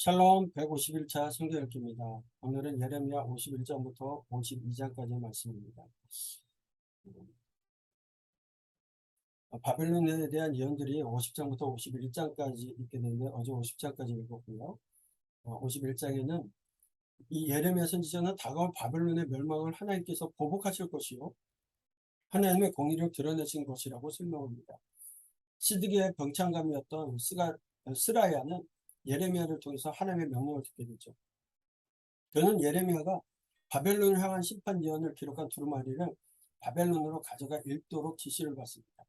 샬롬 151차 성경 읽기입니다. 오늘은 예레미야 51장부터 52장까지의 말씀입니다. 바벨론에 대한 예언들이 50장부터 51장까지 있게 되는데 어제 50장까지 읽었고요. 51장에는 이 예레미야 선지자는 다가올 바벨론의 멸망을 하나님께서 보복하실 것이요 하나님의 공의를 드러내신 것이라고 설명합니다. 시드기의 병창감이었던 스라야는 예레미야를 통해서 하나님의 명령을 듣게 되죠. 그는 예레미야가 바벨론을 향한 심판 예언을 기록한 두루마리를 바벨론으로 가져가 읽도록 지시를 받습니다.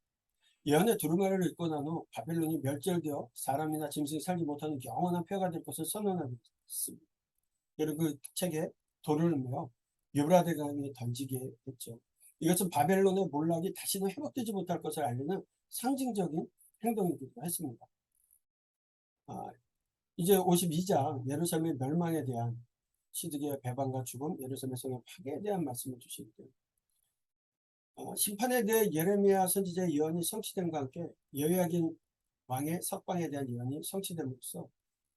예언의 두루마리를 읽고 난 후 바벨론이 멸절되어 사람이나 짐승이 살지 못하는 영원한 폐허가 될 것을 선언하게 했습니다. 그리고 그 책에 돌을 메어 유브라데 강에 던지게 했죠. 이것은 바벨론의 몰락이 다시는 회복되지 못할 것을 알리는 상징적인 행동이기도 했습니다. 이제 52장 예루살렘의 멸망에 대한 시드기의 배반과 죽음, 예루살렘 성의 파괴에 대한 말씀을 주시는데요. 심판에 대해 예레미야 선지자의 예언이 성취됨과 함께 여호야긴 왕의 석방에 대한 예언이 성취됨으로써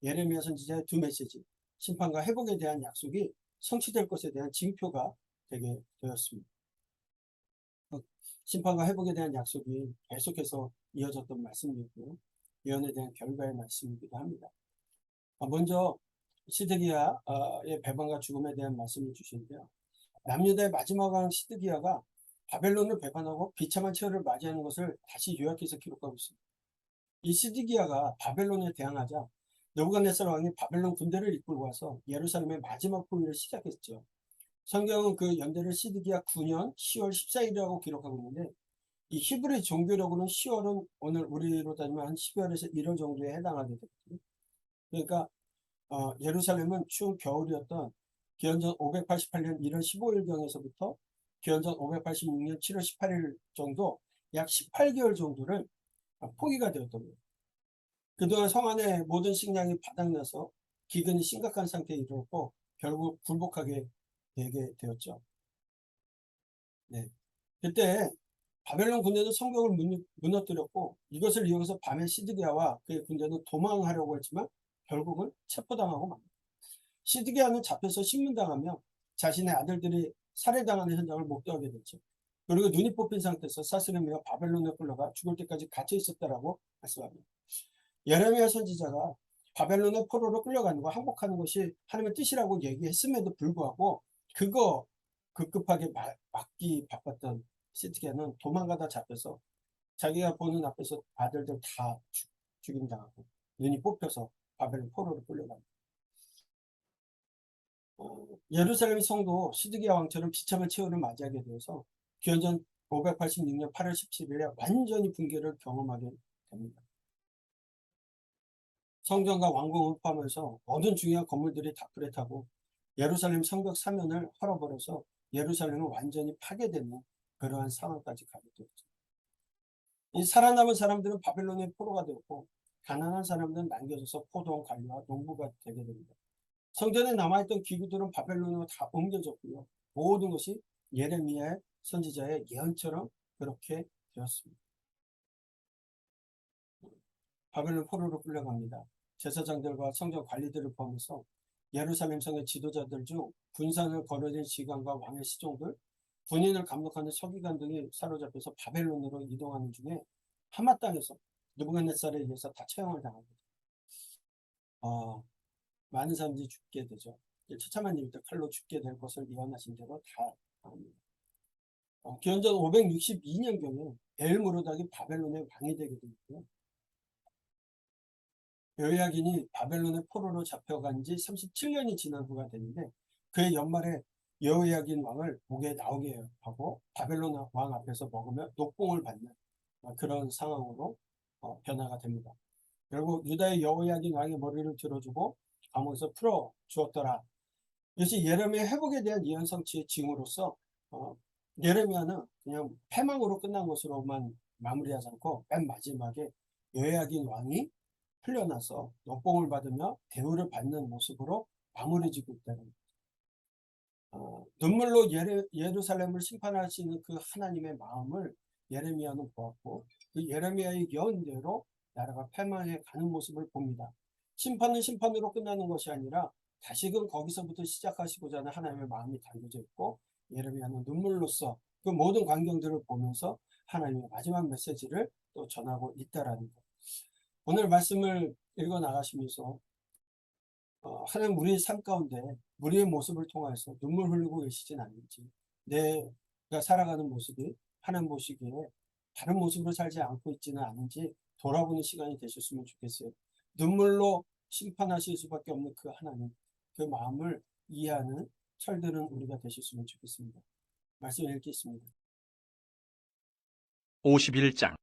예레미야 선지자의 두 메시지, 심판과 회복에 대한 약속이 성취될 것에 대한 징표가 되게 되었습니다. 심판과 회복에 대한 약속이 계속해서 이어졌던 말씀이고요. 예언에 대한 결과의 말씀이기도 합니다. 먼저 시드기야의 배반과 죽음에 대한 말씀을 주시는데요. 남유다의 마지막 왕 시드기야가 바벨론을 배반하고 비참한 처를 맞이하는 것을 다시 요약해서 기록하고 있습니다. 이 시드기야가 바벨론에 대항하자 느부갓네살 왕이 바벨론 군대를 이끌고 와서 예루살렘의 마지막 포위를 시작했죠. 성경은 그 연대를 시드기야 9년 10월 14일이라고 기록하고 있는데, 이 히브리 종교력으로는 10월은 오늘 우리로 따지면 한 12월에서 1월 정도에 해당하게 되거든요. 그러니까 예루살렘은 추운 겨울이었던 기원전 588년 1월 15일경에서부터 기원전 586년 7월 18일 정도 약 18개월 정도를 포기가 되었던 거예요. 그동안 성 안의 모든 식량이 바닥나서 기근이 심각한 상태에 이르렀고 결국 굴복하게 되게 되었죠. 네. 그때 바벨론 군대는 성벽을 무너뜨렸고 이것을 이용해서 밤에 시드기야와 그의 군대는 도망하려고 했지만 결국은 체포당하고 맙니다. 시드기야는 잡혀서 신문당하며 자신의 아들들이 살해당하는 현장을 목도하게 됐죠. 그리고 눈이 뽑힌 상태에서 사스르미가 바벨론에 끌려가 죽을 때까지 갇혀 있었다라고 말씀합니다. 예레미야 선지자가 바벨론의 포로로 끌려가는 거 항복하는 것이 하나님의 뜻이라고 얘기했음에도 불구하고 그거 급급하게 막기 바빴던 시드기야는 도망가다 잡혀서 자기가 보는 앞에서 아들들 다 죽임당하고 눈이 뽑혀서 바벨론 포로로 끌려갑니다. 예루살렘 성도 시드기야 왕처럼 비참한 최후를 맞이하게 되어서 기원전 586년 8월 17일에 완전히 붕괴를 경험하게 됩니다. 성전과 왕궁을 포함해서 모든 중요한 건물들이 다 불에 타고 예루살렘 성벽 사면을 헐어버려서 예루살렘은 완전히 파괴되는 그러한 상황까지 가게 되었죠. 이 살아남은 사람들은 바벨론의 포로가 되었고 가난한 사람들은 남겨져서 포도원 관리와 농부가 되게 됩니다. 성전에 남아있던 기구들은 바벨론으로 다 옮겨졌고요. 모든 것이 예레미야의 선지자의 예언처럼 그렇게 되었습니다. 바벨론 포로로 끌려갑니다. 제사장들과 성전 관리들을 포함해서 예루살렘 성의 지도자들 중 군산을 거느린 지관과 왕의 시종들, 군인을 감독하는 서기관 등이 사로잡혀서 바벨론으로 이동하는 중에 하마 땅에서 느부갓네살에 의해서 다 처형을 당합니다. 많은 사람들이 죽게 되죠. 처참한 일들 칼로 죽게 될 것을 예언하신 대로 다 당합니다. 기원전 562년경에 엘무르닥이 바벨론의 왕이 되게 되고요. 여호야긴이 바벨론의 포로로 잡혀간 지 37년이 지난 후가 되는데 그의 연말에 여호야긴 왕을 목에 나오게 하고 바벨론 왕 앞에서 먹으며 녹봉을 받는 그런 상황으로 변화가 됩니다. 결국 유다의 여호야긴 왕의 머리를 들어주고 감옥에서 풀어 주었더라. 이것이 예레미야 회복에 대한 예언 성취의 징후로서 예레미야는 그냥 패망으로 끝난 것으로만 마무리하지 않고 맨 마지막에 여호야긴 왕이 풀려나서 녹봉을 받으며 대우를 받는 모습으로 마무리 짓고 있다는 눈물로 예루살렘을 심판하시는 그 하나님의 마음을 예레미야는 보았고 그 예레미야의 예언대로 나라가 패망해 가는 모습을 봅니다. 심판은 심판으로 끝나는 것이 아니라 다시금 거기서부터 시작하시고자 하는 하나님의 마음이 담겨져 있고, 예레미야는 눈물로써 그 모든 광경들을 보면서 하나님의 마지막 메시지를 또 전하고 있다라는 것. 오늘 말씀을 읽어 나가시면서 하나님 우리의 삶 가운데 우리의 모습을 통해서 눈물 흘리고 계시진 않는지, 내가 살아가는 모습이 하나님 보시기에 다른 모습으로 살지 않고 있지는 않은지 돌아보는 시간이 되셨으면 좋겠어요. 눈물로 심판하실 수밖에 없는 그 하나님, 그 마음을 이해하는 철들은 우리가 되셨으면 좋겠습니다. 말씀 읽겠습니다. 51장.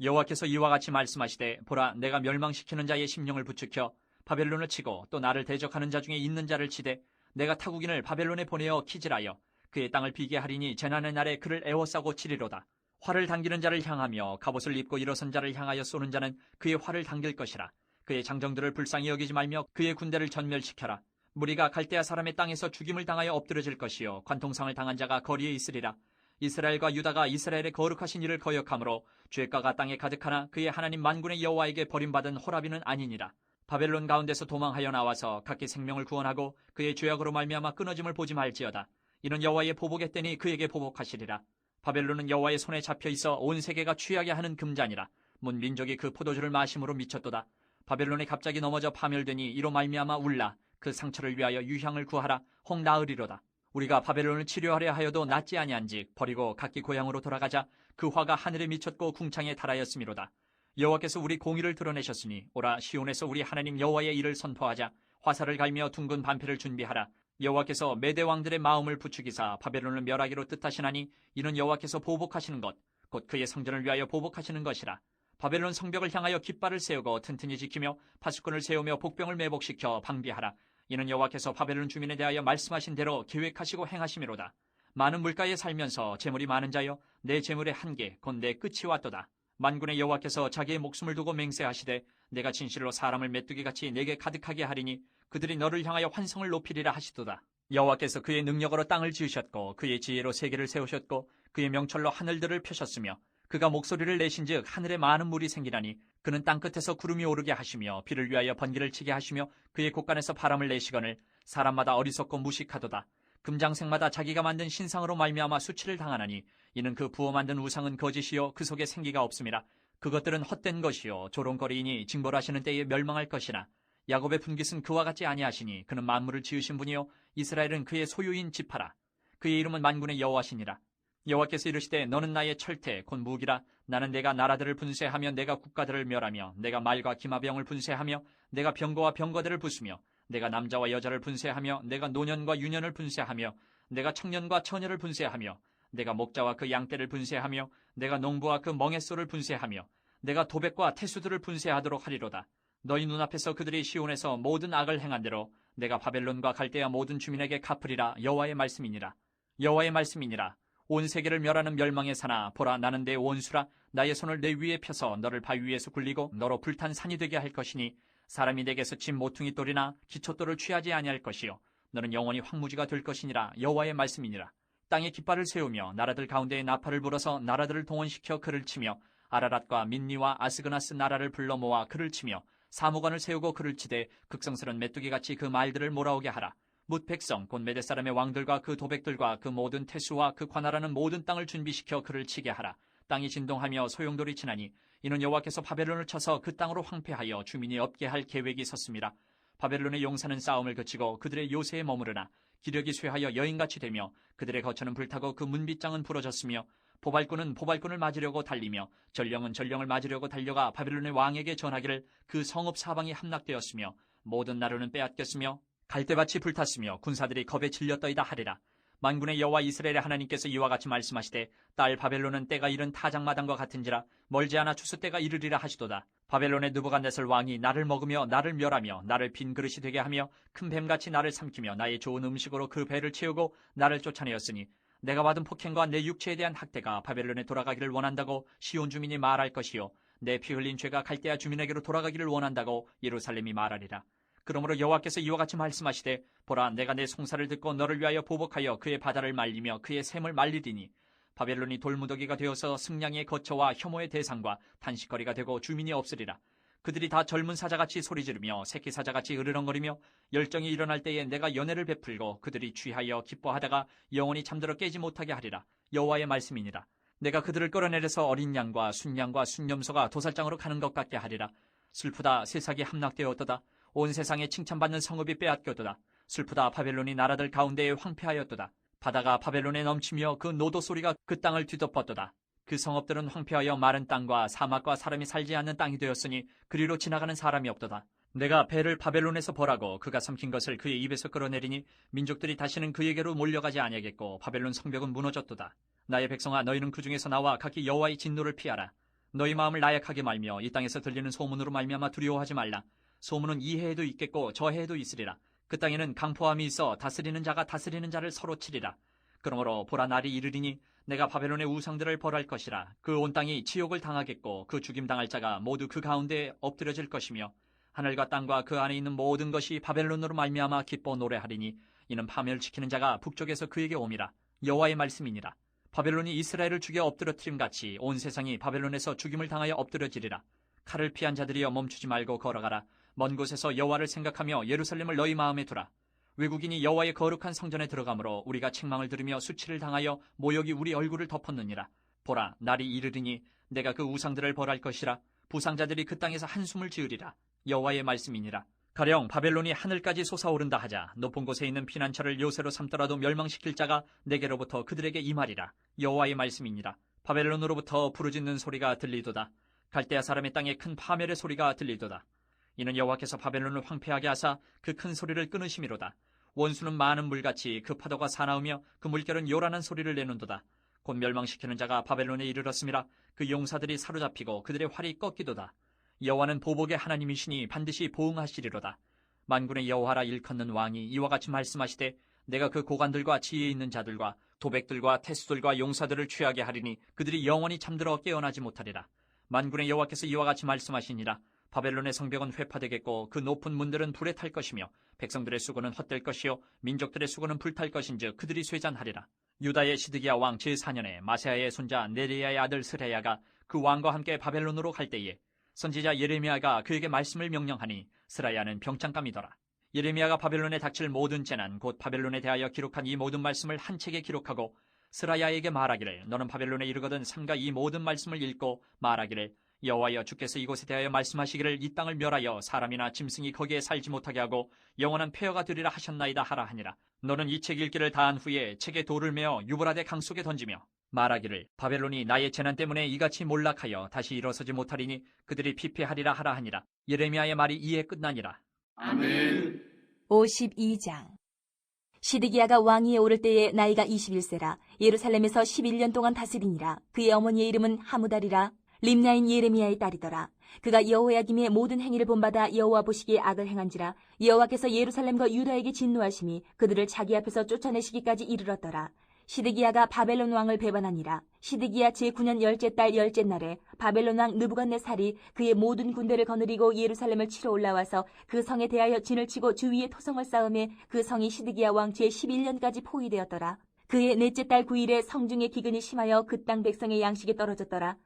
여호와께서 이와 같이 말씀하시되, 보라, 내가 멸망시키는 자의 심령을 부추겨 바벨론을 치고 또 나를 대적하는 자 중에 있는 자를 치되 내가 타국인을 바벨론에 보내어 키질하여 그의 땅을 비게 하리니 재난의 날에 그를 애워싸고 치리로다. 활을 당기는 자를 향하며 갑옷을 입고 일어선 자를 향하여 쏘는 자는 그의 활을 당길 것이라. 그의 장정들을 불쌍히 여기지 말며 그의 군대를 전멸시켜라. 무리가 갈대아 사람의 땅에서 죽임을 당하여 엎드러질 것이요 관통상을 당한 자가 거리에 있으리라. 이스라엘과 유다가 이스라엘의 거룩하신 이를 거역하므로 죄가가 땅에 가득하나 그의 하나님 만군의 여호와에게 버림받은 호라비는 아니니라. 바벨론 가운데서 도망하여 나와서 각기 생명을 구원하고 그의 죄악으로 말미암아 끊어짐을 보지 말지어다. 이는 여호와의 보복의 때니 그에게 보복하시리라. 바벨론은 여호와의 손에 잡혀 있어 온 세계가 취하게 하는 금잔이라. 문 민족이 그 포도주를 마심으로 미쳤도다. 바벨론이 갑자기 넘어져 파멸되니 이로 말미암아 울라. 그 상처를 위하여 유향을 구하라. 혹 나으리로다. 우리가 바벨론을 치료하려 하여도 낫지 아니한즉 버리고 각기 고향으로 돌아가자. 그 화가 하늘에 미쳤고 궁창에 달하였음이로다. 여호와께서 우리 공의를 드러내셨으니 오라 시온에서 우리 하나님 여호와의 일을 선포하자. 화살을 갈며 둥근 반패를 준비하라. 여호와께서 메대 왕들의 마음을 부추기사 바벨론을 멸하기로 뜻하시나니 이는 여호와께서 보복하시는 것 곧 그의 성전을 위하여 보복하시는 것이라. 바벨론 성벽을 향하여 깃발을 세우고 튼튼히 지키며 파수꾼을 세우며 복병을 매복시켜 방비하라. 이는 여호와께서 바벨론 주민에 대하여 말씀하신 대로 계획하시고 행하심이로다. 많은 물가에 살면서 재물이 많은 자여 내 재물의 한계 곧 내 끝이 왔도다. 만군의 여호와께서 자기의 목숨을 두고 맹세하시되 내가 진실로 사람을 메뚜기같이 내게 가득하게 하리니 그들이 너를 향하여 환성을 높이리라 하시도다. 여호와께서 그의 능력으로 땅을 지으셨고 그의 지혜로 세계를 세우셨고 그의 명철로 하늘들을 펴셨으며 그가 목소리를 내신즉 하늘에 많은 물이 생기나니 그는 땅끝에서 구름이 오르게 하시며 비를 위하여 번개를 치게 하시며 그의 곳간에서 바람을 내시거늘 사람마다 어리석고 무식하도다. 금장색마다 자기가 만든 신상으로 말미암아 수치를 당하나니 이는 그 부어 만든 우상은 거짓이요 그 속에 생기가 없음이라. 그것들은 헛된 것이요 조롱거리이니 징벌하시는 때에 멸망할 것이나 야곱의 분깃은 그와 같지 아니하시니 그는 만물을 지으신 분이요 이스라엘은 그의 소유인 지파라. 그의 이름은 만군의 여호와시니라. 여호와께서 이르시되 너는 나의 철퇴 곧 무기라. 나는 내가 나라들을 분쇄하며 내가 국가들을 멸하며 내가 말과 기마병을 분쇄하며 내가 병거와 병거들을 부수며 내가 남자와 여자를 분쇄하며 내가 노년과 유년을 분쇄하며 내가 청년과 처녀를 분쇄하며 내가 목자와 그 양떼를 분쇄하며 내가 농부와 그 멍에소를 분쇄하며 내가 도백과 태수들을 분쇄하도록 하리로다. 너희 눈앞에서 그들이 시온에서 모든 악을 행한 대로 내가 바벨론과 갈대아 모든 주민에게 갚으리라. 여호와의 말씀이니라. 여호와의 말씀이니라. 온 세계를 멸하는 멸망의 산아 보라 나는 내 원수라. 나의 손을 내 위에 펴서 너를 바위 위에서 굴리고 너로 불탄 산이 되게 할 것이니 사람이 내게서 진 모퉁이 돌이나 기초돌을 취하지 아니할 것이요 너는 영원히 황무지가 될 것이니라. 여호와의 말씀이니라. 땅에 깃발을 세우며 나라들 가운데에 나팔을 불어서 나라들을 동원시켜 그를 치며 아라랏과 민니와 아스그나스 나라를 불러 모아 그를 치며 사무관을 세우고 그를 치되 극성스런 메뚜기같이 그 말들을 몰아오게 하라. 뭇 백성 곧 메대 사람의 왕들과 그 도백들과 그 모든 태수와 그 관할하는 모든 땅을 준비시켜 그를 치게 하라. 땅이 진동하며 소용돌이 치나니 이는 여호와께서 바벨론을 쳐서 그 땅으로 황폐하여 주민이 없게 할 계획이 섰습니다. 바벨론의 용사는 싸움을 그치고 그들의 요새에 머무르나 기력이 쇠하여 여인같이 되며 그들의 거처는 불타고 그 문빗장은 부러졌으며 보발꾼은 보발꾼을 맞으려고 달리며 전령은 전령을 맞으려고 달려가 바벨론의 왕에게 전하기를 그 성읍 사방이 함락되었으며 모든 나루는 빼앗겼으며 갈대밭이 불탔으며 군사들이 겁에 질렸더이다 하리라. 만군의 여호와 이스라엘의 하나님께서 이와 같이 말씀하시되 딸 바벨론은 때가 이른 타작마당과 같은지라 멀지 않아 추수 때가 이르리라 하시도다. 바벨론의 느부갓네살 왕이 나를 먹으며 나를 멸하며 나를 빈 그릇이 되게 하며 큰 뱀같이 나를 삼키며 나의 좋은 음식으로 그 배를 채우고 나를 쫓아내었으니 내가 받은 폭행과 내 육체에 대한 학대가 바벨론에 돌아가기를 원한다고 시온 주민이 말할 것이요 내 피 흘린 죄가 갈대아 주민에게로 돌아가기를 원한다고 예루살렘이 말하리라. 그러므로 여호와께서 이와 같이 말씀하시되 보라 내가 내 송사를 듣고 너를 위하여 보복하여 그의 바다를 말리며 그의 샘을 말리리니 바벨론이 돌무더기가 되어서 승냥이의 거처와 혐오의 대상과 탄식거리가 되고 주민이 없으리라. 그들이 다 젊은 사자같이 소리 지르며 새끼 사자같이 으르렁거리며 열정이 일어날 때에 내가 연회를 베풀고 그들이 취하여 기뻐하다가 영원히 잠들어 깨지 못하게 하리라. 여호와의 말씀이니라. 내가 그들을 끌어내려서 어린 양과 순양과 순염소가 도살장으로 가는 것 같게 하리라. 슬프다, 세상이 함락되었도다. 온 세상에 칭찬받는 성읍이 빼앗겼도다. 슬프다, 바벨론이 나라들 가운데에 황폐하였도다. 바다가 바벨론에 넘치며 그 노도 소리가 그 땅을 뒤덮었도다. 그 성읍들은 황폐하여 마른 땅과 사막과 사람이 살지 않는 땅이 되었으니 그리로 지나가는 사람이 없도다. 내가 배를 바벨론에서 벌하고 그가 삼킨 것을 그의 입에서 끌어내리니 민족들이 다시는 그에게로 몰려가지 아니하겠고 바벨론 성벽은 무너졌도다. 나의 백성아, 너희는 그 중에서 나와 각기 여호와의 진노를 피하라. 너희 마음을 나약하게 말며 이 땅에서 들리는 소문으로 말미암아 두려워하지 말라. 소문은 이 해에도 있겠고 저 해에도 있으리라. 그 땅에는 강포함이 있어 다스리는 자가 다스리는 자를 서로 치리라. 그러므로 보라, 날이 이르리니 내가 바벨론의 우상들을 벌할 것이라. 그 온 땅이 치욕을 당하겠고 그 죽임당할 자가 모두 그 가운데에 엎드려질 것이며 하늘과 땅과 그 안에 있는 모든 것이 바벨론으로 말미암아 기뻐 노래하리니 이는 파멸시키는 자가 북쪽에서 그에게 옴이라. 여호와의 말씀이니라. 바벨론이 이스라엘을 죽여 엎드러뜨림같이 온 세상이 바벨론에서 죽임을 당하여 엎드려지리라. 칼을 피한 자들이여 멈추지 말고 걸어가라. 먼 곳에서 여호와를 생각하며 예루살렘을 너희 마음에 두라. 외국인이 여호와의 거룩한 성전에 들어가므로 우리가 책망을 들으며 수치를 당하여 모욕이 우리 얼굴을 덮었느니라. 보라, 날이 이르리니 내가 그 우상들을 벌할 것이라. 부상자들이 그 땅에서 한숨을 지으리라. 여호와의 말씀이니라. 가령 바벨론이 하늘까지 솟아오른다 하자 높은 곳에 있는 피난처를 요새로 삼더라도 멸망시킬 자가 내게로부터 그들에게 임하리라. 여호와의 말씀이니라. 바벨론으로부터 부르짖는 소리가 들리도다. 갈대아 사람의 땅에 큰 파멸의 소리가 들리도다. 이는 여호와께서 바벨론을 황폐하게 하사 그 큰 소리를 끊으심이로다. 원수는 많은 물같이 그 파도가 사나우며 그 물결은 요란한 소리를 내는도다. 곧 멸망시키는 자가 바벨론에 이르렀음이라. 그 용사들이 사로잡히고 그들의 활이 꺾이도다. 여호와는 보복의 하나님이시니 반드시 보응하시리로다. 만군의 여호와라 일컫는 왕이 이와 같이 말씀하시되 내가 그 고관들과 지혜 있는 자들과 도백들과 태수들과 용사들을 취하게 하리니 그들이 영원히 잠들어 깨어나지 못하리라. 만군의 여호와께서 이와 같이 말씀하시니라. 바벨론의 성벽은 회파되겠고 그 높은 문들은 불에 탈 것이며 백성들의 수고는 헛될 것이요 민족들의 수고는 불탈 것인즉 그들이 쇠잔하리라. 유다의 시드기야 왕 제4년에 마세아의 손자 네리야의 아들 스라야가 그 왕과 함께 바벨론으로 갈 때에 선지자 예레미야가 그에게 말씀을 명령하니 스라야는 병장감이더라. 예레미야가 바벨론에 닥칠 모든 재난 곧 바벨론에 대하여 기록한 이 모든 말씀을 한 책에 기록하고 스라야에게 말하기를 너는 바벨론에 이르거든 삼가 이 모든 말씀을 읽고 말하기를 여호와여 주께서 이곳에 대하여 말씀하시기를 이 땅을 멸하여 사람이나 짐승이 거기에 살지 못하게 하고 영원한 폐허가 되리라 하셨나이다 하라 하니라. 너는 이 책 읽기를 다한 후에 책에 돌을 메어 유브라데 강 속에 던지며 말하기를 바벨론이 나의 재난 때문에 이같이 몰락하여 다시 일어서지 못하리니 그들이 피폐하리라 하라 하니라. 예레미야의 말이 이에 끝나니라. 아멘. 52장. 시드기야가 왕위에 오를 때에 나이가 21세라. 예루살렘에서 11년 동안 다스리니라. 그의 어머니의 이름은 하무달이라. 림나인 예레미야의 딸이더라. 그가 여호야김의 모든 행위를 본받아 여호와 보시기에 악을 행한지라. 여호와께서 예루살렘과 유다에게 진노하심이 그들을 자기 앞에서 쫓아내시기까지 이르렀더라. 시드기야가 바벨론 왕을 배반하니라. 시드기야 제9년 열째 달 열째 날에 바벨론 왕 느부갓네살이 그의 모든 군대를 거느리고 예루살렘을 치러 올라와서 그 성에 대하여 진을 치고 주위에 토성을 쌓음에 그 성이 시드기야 왕 제11년까지 포위되었더라. 그의 넷째 달 9일에 성중에 기근이 심하여 그 땅 백성의 양식이 떨어졌더라.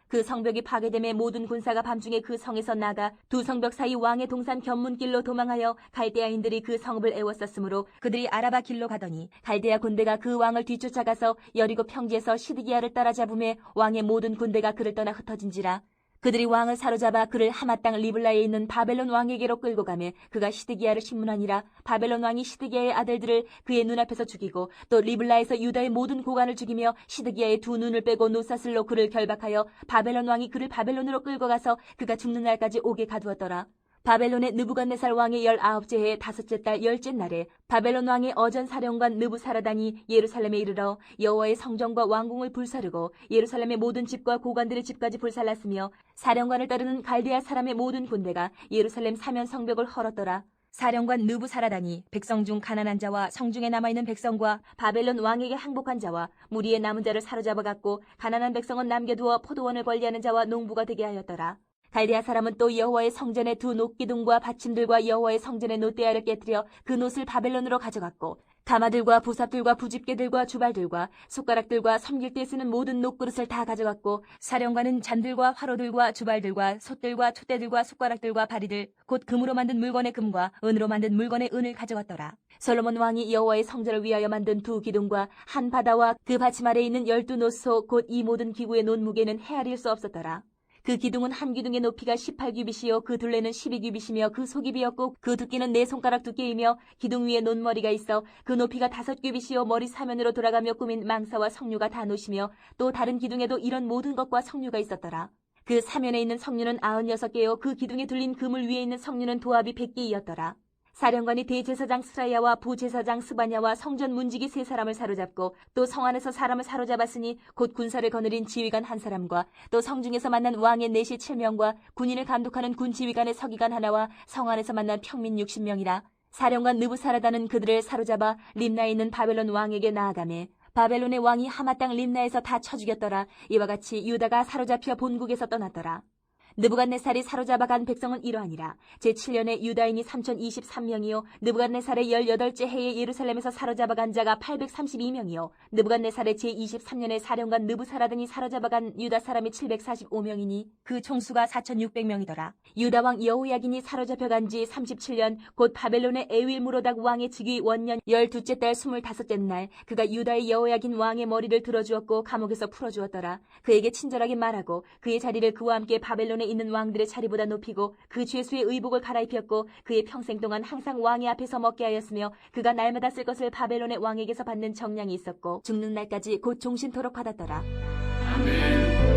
그 성벽이 파괴됨에 모든 군사가 밤중에 그 성에서 나가 두 성벽 사이 왕의 동산 견문길로 도망하여 갈대아인들이 그 성읍을 에워쌌으므로 그들이 아라바 길로 가더니 갈대아 군대가 그 왕을 뒤쫓아가서 여리고 평지에서 시드기야를 따라잡음에 왕의 모든 군대가 그를 떠나 흩어진지라. 그들이 왕을 사로잡아 그를 하마 땅 리블라에 있는 바벨론 왕에게로 끌고 가매 그가 시드기야를 신문하니라. 바벨론 왕이 시드기야의 아들들을 그의 눈앞에서 죽이고 또 리블라에서 유다의 모든 고관을 죽이며 시드기야의 두 눈을 빼고 노사슬로 그를 결박하여 바벨론 왕이 그를 바벨론으로 끌고 가서 그가 죽는 날까지 옥에 가두었더라. 바벨론의 느부갓네살 왕의 19째 해 5째 달 10째 날에 바벨론 왕의 어전 사령관 느부사라단이 예루살렘에 이르러 여호와의 성전과 왕궁을 불사르고 예루살렘의 모든 집과 고관들의 집까지 불살랐으며 사령관을 따르는 갈대아 사람의 모든 군대가 예루살렘 사면 성벽을 헐었더라. 사령관 느부사라단이 백성 중 가난한 자와 성중에 남아있는 백성과 바벨론 왕에게 항복한 자와 무리의 남은 자를 사로잡아 갔고 가난한 백성은 남겨두어 포도원을 관리하는 자와 농부가 되게 하였더라. 갈대아 사람은 또 여호와의 성전의 두 놋기둥과 받침들과 여호와의 성전의 놋대야를 깨뜨려 그 놋을 바벨론으로 가져갔고 가마들과 보삽들과 부집개들과 주발들과 숟가락들과 섬길 때 쓰는 모든 녹그릇을 다 가져갔고 사령관은 잔들과 화로들과 주발들과 솥들과 촛대들과 숟가락들과 바리들 곧 금으로 만든 물건의 금과 은으로 만든 물건의 은을 가져갔더라. 솔로몬 왕이 여호와의 성전을 위하여 만든 두 기둥과 한 바다와 그 받침 아래에 있는 12노소 곧 이 모든 기구의 논무게는 헤아릴 수 없었더라. 그 기둥은 한 기둥의 높이가 18규빗이요 그 둘레는 12규빗이며 그 속이 비었고 그 두께는 4손가락 두께이며 기둥 위에 논머리가 있어 그 높이가 5규빗이요 머리 사면으로 돌아가며 꾸민 망사와 석류가 다 노시며 또 다른 기둥에도 이런 모든 것과 석류가 있었더라. 그 사면에 있는 석류는 96개요 그 기둥에 둘린 그물 위에 있는 석류는 도합이 100개이었더라. 사령관이 대제사장 스라야와 부제사장 스바냐와 성전 문지기 3사람을 사로잡고 또 성 안에서 사람을 사로잡았으니 곧 군사를 거느린 지휘관 1사람과 또 성중에서 만난 왕의 내시 7명과 군인을 감독하는 군지휘관의 서기관 하나와 성 안에서 만난 평민 60명이라. 사령관 느부사라다는 그들을 사로잡아 림나에 있는 바벨론 왕에게 나아가매 바벨론의 왕이 하마 땅 림나에서 다 쳐 죽였더라. 이와 같이 유다가 사로잡혀 본국에서 떠났더라. 느부갓네살이 사로잡아간 백성은 이러하니라. 제7년에 유다인이 3023명이요 느부갓네살의 18째 해에 예루살렘에서 사로잡아간 자가 832명이요 느부갓네살의 제23년에 사령관 느부사라든이 사로잡아간 유다 사람이 745명이니 그 총수가 4600명이더라. 유다왕 여호야긴이 사로잡혀간 지 37년 곧 바벨론의 에윌무로닥 왕의 즉위 원년 12째 달 25째 날 그가 유다의 여호야긴 왕의 머리를 들어주었고 감옥에서 풀어주었더라. 그에게 친절하게 말하고 그의 자리를 그와 함께 바벨론에 있는 왕들의 자리보다 높이고 그 죄수의 의복을 갈아입혔고 그의 평생 동안 항상 왕의 앞에서 먹게 하였으며 그가 날마다 쓸 것을 바벨론의 왕에게서 받는 정량이 있었고 죽는 날까지 곧 종신토록 받았더라. 아멘.